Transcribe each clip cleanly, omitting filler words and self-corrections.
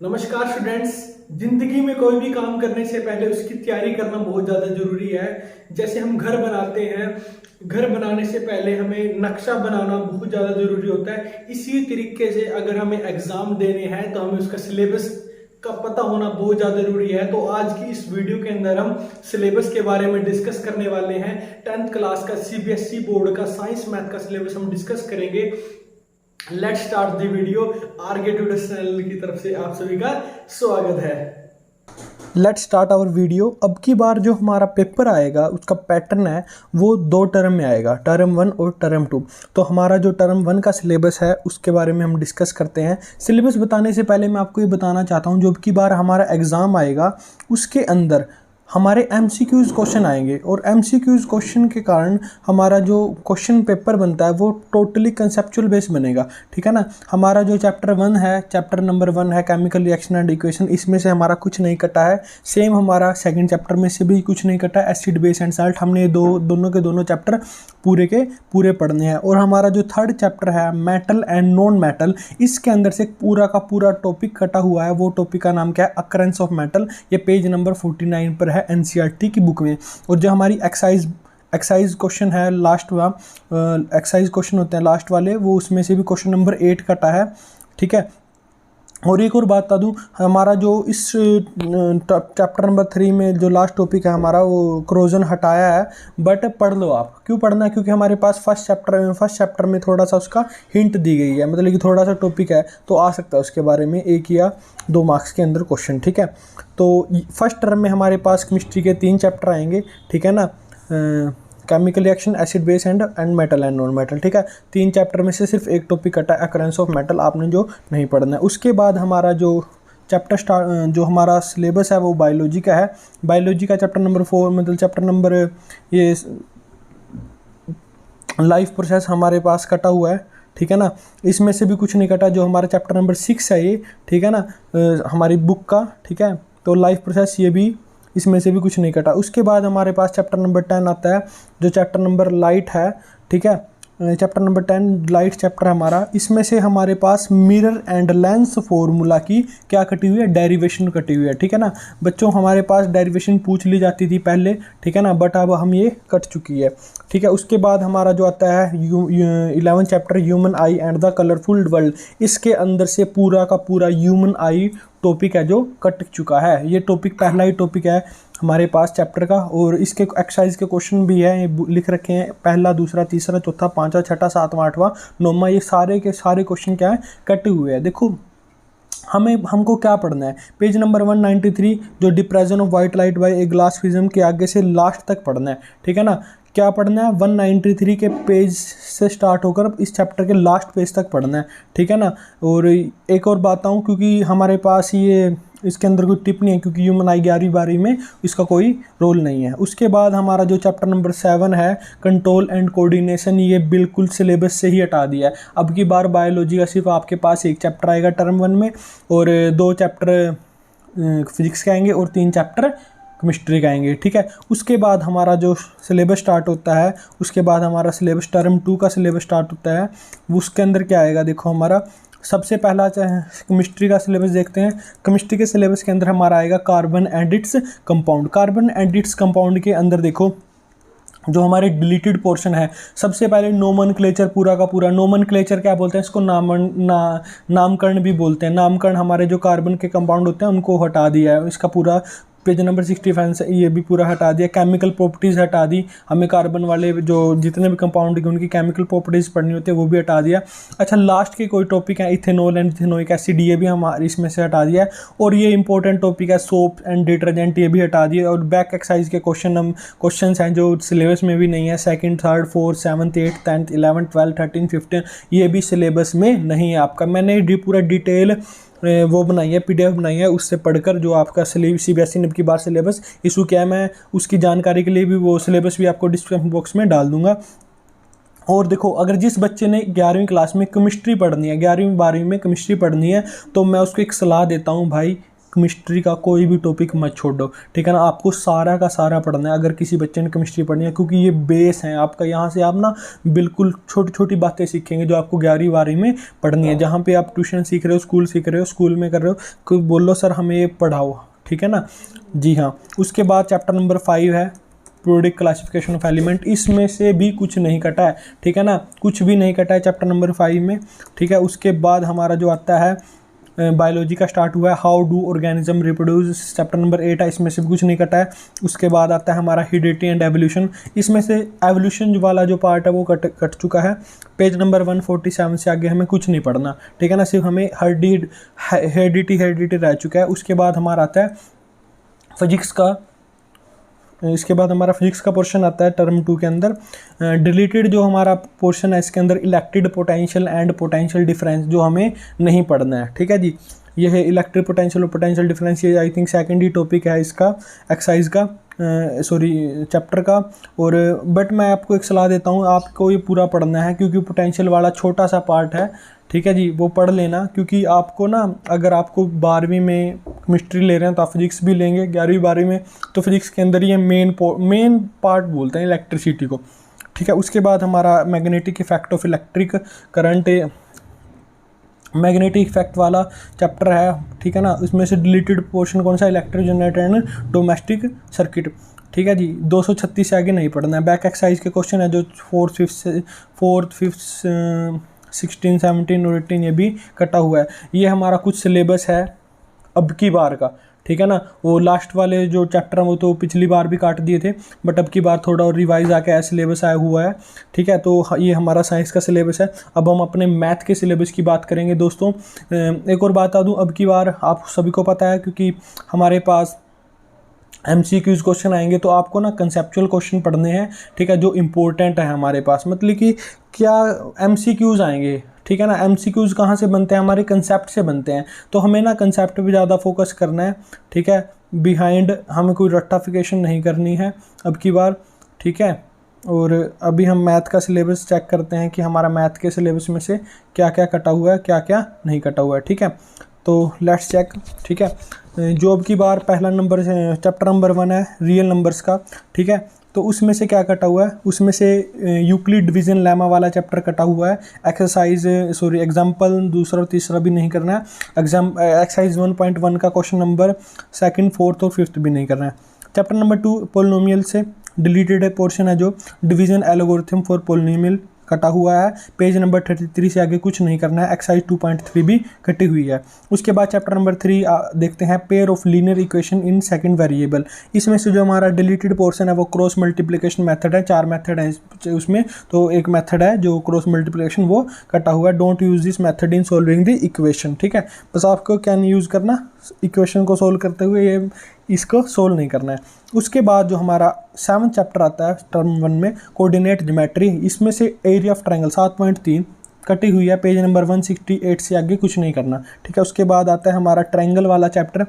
नमस्कार स्टूडेंट्स। जिंदगी में कोई भी काम करने से पहले उसकी तैयारी करना बहुत ज़्यादा ज़रूरी है। जैसे हम घर बनाते हैं, घर बनाने से पहले हमें नक्शा बनाना बहुत ज़्यादा ज़रूरी होता है। इसी तरीके से अगर हमें एग्ज़ाम देने हैं तो हमें उसका सिलेबस का पता होना बहुत ज़्यादा ज़रूरी है। तो आज की इस वीडियो के अंदर हम सिलेबस के बारे में डिस्कस करने वाले हैं। 10th क्लास का सीबीएसई बोर्ड का साइंस मैथ का सिलेबस हम डिस्कस करेंगे। Let's start the video. RK tutors channel की तरफ से आप सभी का स्वागत है। Let's start our video. अब की बार जो हमारा पेपर आएगा उसका पैटर्न है वो 2 टर्म में आएगा, टर्म 1 और टर्म 2। तो हमारा जो टर्म 1 का सिलेबस है उसके बारे में हम डिस्कस करते हैं। सिलेबस बताने से पहले मैं आपको ये बताना चाहता हूँ, जो अब की बार हमारा एग्ज़ाम आएगा उसके अंदर हमारे एमसीक्यूज़ क्वेश्चन आएंगे, और एमसीक्यूज़ क्वेश्चन के कारण हमारा जो क्वेश्चन पेपर बनता है वो टोटली कंसेप्चुअल बेस बनेगा। ठीक है ना। हमारा जो चैप्टर 1 है, चैप्टर नंबर 1 है केमिकल रिएक्शन एंड इक्वेशन, इसमें से हमारा कुछ नहीं कटा है। सेम हमारा सेकंड चैप्टर में से भी कुछ नहीं कटा, एसिड बेस एंड साल्ट। हमने दोनों के दोनों चैप्टर पूरे के पूरे पढ़ने हैं। और हमारा जो थर्ड चैप्टर है मेटल एंड नॉन मेटल, इसके अंदर से पूरा का पूरा टॉपिक कटा हुआ है। वो टॉपिक का नाम क्या है? Occurrence of metal. ये पेज नंबर 49 पर है एनसीईआरटी की बुक में। और जो हमारी एक्साइज क्वेश्चन है लास्ट एक्साइज क्वेश्चन होते हैं लास्ट वाले, वो उसमें से भी क्वेश्चन नंबर 8 कटा है। ठीक है। और एक और बात बता दूं, हमारा जो इस चैप्टर नंबर 3 में जो लास्ट टॉपिक है हमारा, वो क्रोजन हटाया है। बट पढ़ लो आप। क्यों पढ़ना है? क्योंकि हमारे पास फर्स्ट चैप्टर में थोड़ा सा उसका हिंट दी गई है, मतलब कि थोड़ा सा टॉपिक है तो आ सकता है उसके बारे में 1 या 2 मार्क्स के अंदर क्वेश्चन। ठीक है। तो फर्स्ट टर्म में हमारे पास केमिस्ट्री के 3 चैप्टर आएंगे। ठीक है ना। Chemical reaction, acid base and metal and non metal. ठीक है। 3 चैप्टर में से सिर्फ एक टॉपिक कटा है, अकरेंस ऑफ मेटल, आपने जो नहीं पढ़ना है। उसके बाद हमारा जो जो हमारा सिलेबस है वो बायोलॉजी का है। बायोलॉजी का चैप्टर नंबर 4, मतलब चैप्टर नंबर ये लाइफ प्रोसेस हमारे पास कटा हुआ है। ठीक है ना। इसमें से भी कुछ नहीं कटा। जो हमारा चैप्टर नंबर 6 है ये, ठीक है ना, हमारी बुक का। ठीक है। तो लाइफ प्रोसेस ये भी, इसमें से भी कुछ नहीं कटा। उसके बाद हमारे पास चैप्टर नंबर 10 आता है, जो चैप्टर नंबर लाइट है। ठीक है। चैप्टर नंबर 10 लाइट चैप्टर हमारा, इसमें से हमारे पास मिरर एंड लेंस फॉर्मूला की क्या कटी हुई है? डेरिवेशन कटी हुई है। ठीक है ना। बच्चों हमारे पास डेरिवेशन पूछ ली जाती थी पहले। ठीक है ना। बट अब हम ये कट चुकी है। ठीक है। उसके बाद हमारा जो आता है 11 chapter human I and the colourful world, इसके अंदर से पूरा का पूरा ह्यूमन आई टॉपिक है जो कट चुका है। ये टॉपिक पहला ही टॉपिक है हमारे पास चैप्टर का। और इसके एक्सरसाइज के क्वेश्चन भी है, लिख रखे हैं, पहला, दूसरा, तीसरा, चौथा, पांचवा, छठा, सातवां, आठवां, नौवां, ये सारे के सारे क्वेश्चन क्या है? कटे हुए हैं। देखो हमको क्या पढ़ना है? पेज नंबर 193, जो depression of white light by a glass prism के आगे से लास्ट तक पढ़ना है। ठीक है ना। क्या पढ़ना है? 193 के पेज से स्टार्ट होकर इस चैप्टर के लास्ट पेज तक पढ़ना है। ठीक है ना। और एक और बताऊं, क्योंकि हमारे पास ये इसके अंदर कोई टिप नहीं है, क्योंकि ह्यूमन आई 11वीं में इसका कोई रोल नहीं है। उसके बाद हमारा जो चैप्टर नंबर 7 है कंट्रोल एंड कोऑर्डिनेशन, ये बिल्कुल सिलेबस से ही हटा दिया है। अब की बार बायोलॉजी का सिर्फ आपके पास 1 चैप्टर आएगा टर्म 1 में, और 2 चैप्टर फिजिक्स के आएंगे, और 3 चैप्टर केमिस्ट्री का आएंगे। ठीक है। उसके बाद हमारा जो सिलेबस स्टार्ट होता है, उसके बाद हमारा सिलेबस टर्म 2 का सिलेबस स्टार्ट होता है। उसके अंदर क्या आएगा? देखो हमारा सबसे पहला केमिस्ट्री का सिलेबस देखते हैं। केमिस्ट्री के सिलेबस के अंदर हमारा आएगा carbon and its compound. Carbon and its compound के अंदर देखो जो हमारे डिलीटेड पोर्शन है, सबसे पहले नोमेनक्लेचर, पूरा का पूरा नोमेनक्लेचर क्या बोलते हैं इसको? नामकरण भी बोलते हैं। नामकरण हमारे जो कार्बन के कंपाउंड होते हैं उनको हटा दिया है। इसका पूरा पेज नंबर 65 से ये भी पूरा हटा दिया। केमिकल प्रॉपर्टीज़ हटा दी। हमें कार्बन वाले जो जितने भी कंपाउंड हैं उनकी केमिकल प्रॉपर्टीज़ पढ़नी होती है, वो भी हटा दिया। अच्छा, लास्ट के कोई टॉपिक है इथेनॉल एंड इथेनोइक एसिड, ये भी हमारे इसमें से हटा दिया है। और ये इंपॉर्टेंट टॉपिक है सोप एंड डिटर्जेंट, ये भी हटा दिया। और बैक एक्सरसाइज के क्वेश्चन हैं जो सिलेबस में भी नहीं है, 2nd, 3rd, 4th, 7th, 8th, 10th, 11th, 12th, 13th, 15th, ये भी सिलेबस में नहीं है आपका। मैंने पूरा डिटेल वो बनाई है, PDF बनाई है, उससे पढ़कर जो आपका सीबीएसई ने की बार सिलेबस इशू किया है, मैं उसकी जानकारी के लिए भी वो सिलेबस भी आपको डिस्क्रिप्शन बॉक्स में डाल दूंगा। और देखो, अगर जिस बच्चे ने 11वीं क्लास में केमिस्ट्री पढ़नी है, 11वीं 12वीं में केमिस्ट्री पढ़नी है, तो मैं उसको एक सलाह देता हूँ, भाई केमिस्ट्री का कोई भी टॉपिक मत छोड़ो, ठीक है ना। आपको सारा का सारा पढ़ना है अगर किसी बच्चे ने केमिस्ट्री पढ़नी है, क्योंकि ये बेस है आपका। यहाँ से आप ना बिल्कुल छोटी छोटी बातें सीखेंगे जो आपको 11वीं 12वीं में पढ़नी है। जहाँ पे आप ट्यूशन सीख रहे हो, स्कूल सीख रहे हो, स्कूल में कर रहे हो, कोई बोल लो सर हमें ये पढ़ाओ, ठीक है ना। जी हाँ, उसके बाद चैप्टर नंबर 5 है पीरियोडिक क्लासिफिकेशन ऑफ एलिमेंट। इसमें से भी कुछ नहीं कटा है, ठीक है ना, कुछ भी नहीं कटा है चैप्टर नंबर 5 में, ठीक है। उसके बाद हमारा जो आता है बायोलॉजी का स्टार्ट हुआ है, how do organism reproduce, chapter number 8 है, इसमें से भी कुछ नहीं कटा है। उसके बाद आता है हमारा हेरिडिटी एंड एवोल्यूशन। इसमें से एवोल्यूशन वाला जो पार्ट है वो कट चुका है। पेज नंबर 147 से आगे हमें कुछ नहीं पढ़ना, ठीक है ना, सिर्फ हमें हेरिडिटी रह चुका है। उसके बाद हमारा आता है फिजिक्स का, इसके बाद हमारा फिजिक्स का पोर्शन आता है टर्म 2 के अंदर। डिलीटेड जो हमारा पोर्शन है इसके अंदर electric potential and potential difference जो हमें नहीं पढ़ना है, ठीक है जी। ये है इलेक्ट्रिक पोटेंशियल और पोटेंशियल डिफरेंस, ये I think second he topic है इसका एक्सरसाइज का, चैप्टर का। और बट मैं आपको एक सलाह देता हूँ, आपको ये पूरा पढ़ना है क्योंकि पोटेंशियल वाला छोटा सा पार्ट है, ठीक है जी, वो पढ़ लेना। क्योंकि आपको ना अगर आपको 12वीं में केमिस्ट्री ले रहे हैं तो आप फिजिक्स भी लेंगे, 11वीं 12वीं में तो फिजिक्स के अंदर ये मेन पार्ट बोलते हैं इलेक्ट्रिसिटी को, ठीक है। उसके बाद हमारा magnetic effect of electric current, magnetic effect वाला चैप्टर है, ठीक है ना। इसमें से डिलीटेड पोर्शन कौन सा, electric generator and domestic circuit, ठीक है जी। 236 से आगे नहीं पढ़ना है। बैक एक्सरसाइज के क्वेश्चन है जो 4th 5th 16 17 और 18 ये भी कटा हुआ है। ये हमारा कुछ सिलेबस है अब की बार का, ठीक है ना। वो लास्ट वाले जो चैप्टर हैं वो तो पिछली बार भी काट दिए थे, बट अब की बार थोड़ा और रिवाइज आके ऐसा सिलेबस आया हुआ है, ठीक है। तो ये हमारा साइंस का सिलेबस है। अब हम अपने मैथ के सिलेबस की बात करेंगे दोस्तों। एक और बात बता दूं, अब की बार आप सभी को पता है क्योंकि हमारे पास MCQs क्वेश्चन आएंगे, तो आपको ना कंसेप्चुअल क्वेश्चन पढ़ने हैं, ठीक है, जो इम्पोर्टेंट है हमारे पास। मतलब कि क्या MCQs आएंगे, ठीक है ना। MCQs कहाँ से बनते हैं, हमारे कंसेप्ट से बनते हैं, तो हमें ना कंसेप्ट पे ज़्यादा फोकस करना है, ठीक है। बिहाइंड हमें कोई रट्टाफिकेशन नहीं करनी है अब की बार, ठीक है। और अभी हम मैथ का सिलेबस चेक करते हैं कि हमारा मैथ के सिलेबस में से क्या क्या कटा हुआ है, क्या क्या नहीं कटा हुआ है, ठीक है। तो लेट्स चेक, ठीक है। जो अब की बार पहला नंबर चैप्टर नंबर 1 है रियल नंबर्स का, ठीक है। तो उसमें से क्या कटा हुआ है, उसमें से यूक्लिड डिवीजन लेमा वाला चैप्टर कटा हुआ है। एग्जाम्पल दूसरा और तीसरा भी नहीं करना है। एक्सरसाइज 1.1 का क्वेश्चन नंबर 2nd 4th और 5th भी नहीं करना है। चैप्टर नंबर 2 पोलिनोमियल से डिलीटेड पोर्शन है जो डिवीजन एल्गोरिथम फॉर पोलिनोमियल कटा हुआ है। पेज नंबर 33 से आगे कुछ नहीं करना है। एक्सरसाइज 2.3 भी कटी हुई है। उसके बाद चैप्टर नंबर 3 देखते हैं pair of linear equation in second variable. इसमें से जो हमारा डिलीटेड पोर्शन है वो क्रॉस मल्टीप्लिकेशन मेथड है। 4 मेथड है उसमें, तो एक मेथड है जो क्रॉस मल्टीप्लिकेशन वो कटा हुआ है। Don't use this method in solving the equation, ठीक है। बस आपको क्या नहीं यूज़ करना, इक्वेशन को सोल्व करते हुए ये इसको सोल्व नहीं करना है। उसके बाद जो हमारा 7th चैप्टर आता है टर्म 1 में कोऑर्डिनेट ज्योमेट्री, इसमें से एरिया ऑफ ट्रायंगल 7.3 कटी हुई है। पेज नंबर 168 से आगे कुछ नहीं करना, ठीक है। उसके बाद आता है हमारा ट्रायंगल वाला चैप्टर।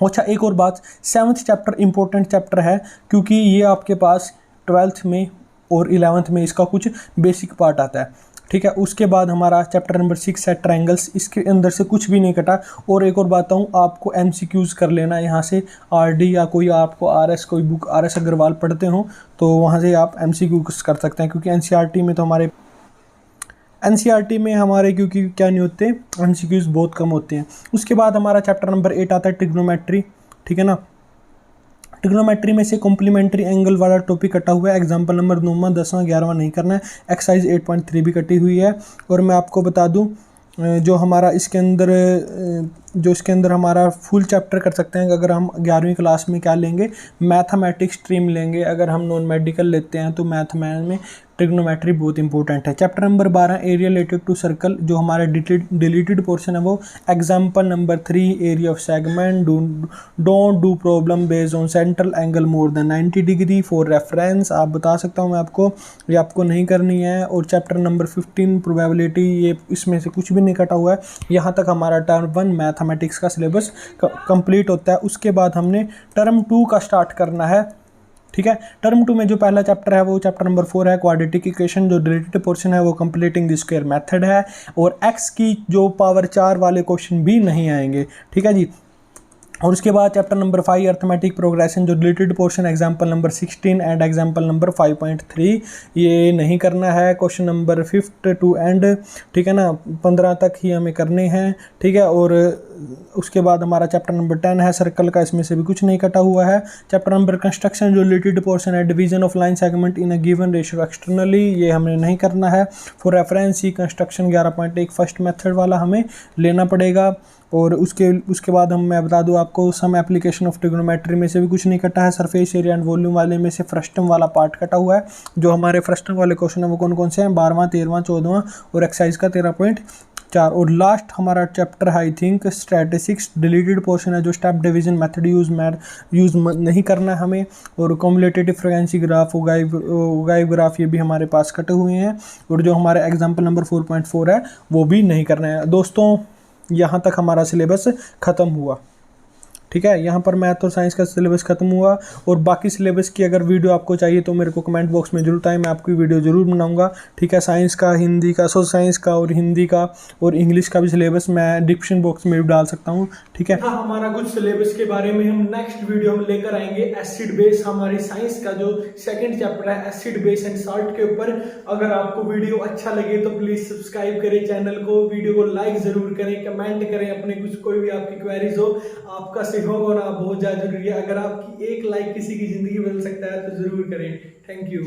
अच्छा एक और बात, 7th चैप्टर इंपॉर्टेंट चैप्टर है क्योंकि ये आपके पास 12th में और 11th में इसका कुछ बेसिक पार्ट आता है, ठीक है। उसके बाद हमारा चैप्टर नंबर 6 है ट्रायंगल्स, इसके अंदर से कुछ भी नहीं कटा। और एक और बात हूँ, आपको MCQs कर लेना यहाँ से, RD या कोई आपको RS कोई बुक RS अग्रवाल पढ़ते हो तो वहाँ से आप MCQs कर सकते हैं। क्योंकि NCERT में तो हमारे NCERT में हमारे क्योंकि क्या नहीं होते, MCQs बहुत कम होते हैं। उसके बाद हमारा चैप्टर नंबर 8 आता है ट्रिग्नोमेट्री, ठीक है ना। ट्रिग्नोमेट्री में से कॉम्प्लीमेंट्री एंगल वाला टॉपिक कटा हुआ है। एग्जाम्पल नंबर 9वां 10वां 11वां नहीं करना है। एक्सरसाइज 8.3 भी कटी हुई है। और मैं आपको बता दूं जो हमारा इसके अंदर हमारा फुल चैप्टर कर सकते हैं अगर हम 11वीं क्लास में क्या लेंगे, मैथमेटिक्स स्ट्रीम लेंगे। अगर हम नॉन मेडिकल लेते हैं तो मैथ में ट्रिग्नोमेट्री बहुत इंपॉर्टेंट है। Chapter number 12 area related to circle, जो हमारा डिलीटेड पोर्शन है वो example number 3 area of segment, don't do problem based on central angle more than 90 degree for reference. आप बता सकता हूँ मैं आपको, ये आपको नहीं करनी है। और चैप्टर नंबर 15 प्रोबेबिलिटी, ये इसमें से कुछ भी नहीं कटा हुआ है। यहाँ तक हमारा टर्म 1 मैथमेटिक्स का सिलेबस कंप्लीट होता है। उसके बाद हमने टर्म 2 का स्टार्ट करना है, ठीक है। टर्म 2 में जो पहला चैप्टर है वो चैप्टर नंबर 4 है क्वाड्रेटिक इक्वेशन। जो डिलीटेड पोर्शन है वो कंप्लीटिंग द स्क्वायर मेथड है। और x की जो पावर 4 वाले क्वेश्चन भी नहीं आएंगे, ठीक है जी। और उसके बाद चैप्टर नंबर 5 अर्थमेटिक प्रोग्रेशन जो deleted portion example number 16 and example number 5.3 ये नहीं करना है। क्वेश्चन नंबर 5 टू एंड, ठीक है ना, 15 तक ही हमें करने हैं, ठीक है। और उसके बाद हमारा चैप्टर नंबर 10 है सर्कल का, इसमें से भी कुछ नहीं कटा हुआ है। चैप्टर नंबर कंस्ट्रक्शन जो रिलेटेड पोर्शन है division of line segment in a given ratio externally, ये हमें नहीं करना है। For reference he construction 11.1 first method वाला हमें लेना पड़ेगा। और उसके बाद मैं बता दूं आपको सम एप्लीकेशन ऑफ ट्रिग्नोमेट्री में से भी कुछ नहीं कटा है। सरफेस एरिया एंड वॉल्यूम वाले में से फ्रस्टम वाला पार्ट कटा हुआ है। जो हमारे फ्रस्टम वाले क्वेश्चन है वो कौन कौन से हैं, 12वां 13वां 14वां और एक्सरसाइज का 13.4। और लास्ट हमारा chapter I think statistics deleted portion है जो स्टेप डिवीजन मेथड यूज़ नहीं करना है हमें। और कम्युलेटिव फ्रीक्वेंसी ग्राफ उगाइव ग्राफ ये भी हमारे पास कटे हुए हैं। और जो हमारे एग्जाम्पल नंबर 4.4 है वो भी नहीं करना है। दोस्तों यहाँ तक हमारा सिलेबस ख़त्म हुआ, ठीक है। यहाँ पर मैथ और साइंस का सिलेबस खत्म हुआ। और बाकी सिलेबस की अगर वीडियो आपको चाहिए तो मेरे को कमेंट बॉक्स में जरूर बताएं, मैं आपकी वीडियो जरूर बनाऊंगा, ठीक है। साइंस का, हिंदी का, सोशल साइंस का और हिंदी का और इंग्लिश का भी सिलेबस मैं डिस्क्रिप्शन बॉक्स में भी डाल सकता हूँ, ठीक है। हाँ, हमारा कुछ सिलेबस के बारे में हम नेक्स्ट वीडियो में लेकर आएंगे। एसिड बेस हमारी साइंस का जो सेकंड चैप्टर है एसिड बेस एंड सॉल्ट के ऊपर। अगर आपको वीडियो अच्छा लगे तो प्लीज सब्सक्राइब करें चैनल को, वीडियो को लाइक जरूर करें, कमेंट करें, अपने कुछ कोई भी आपकी क्वेरीज हो, आपका सहयोग होना बहुत ज्यादा जरूरी है। अगर आपकी एक लाइक किसी की जिंदगी बदल सकता है तो जरूर करें। Thank you.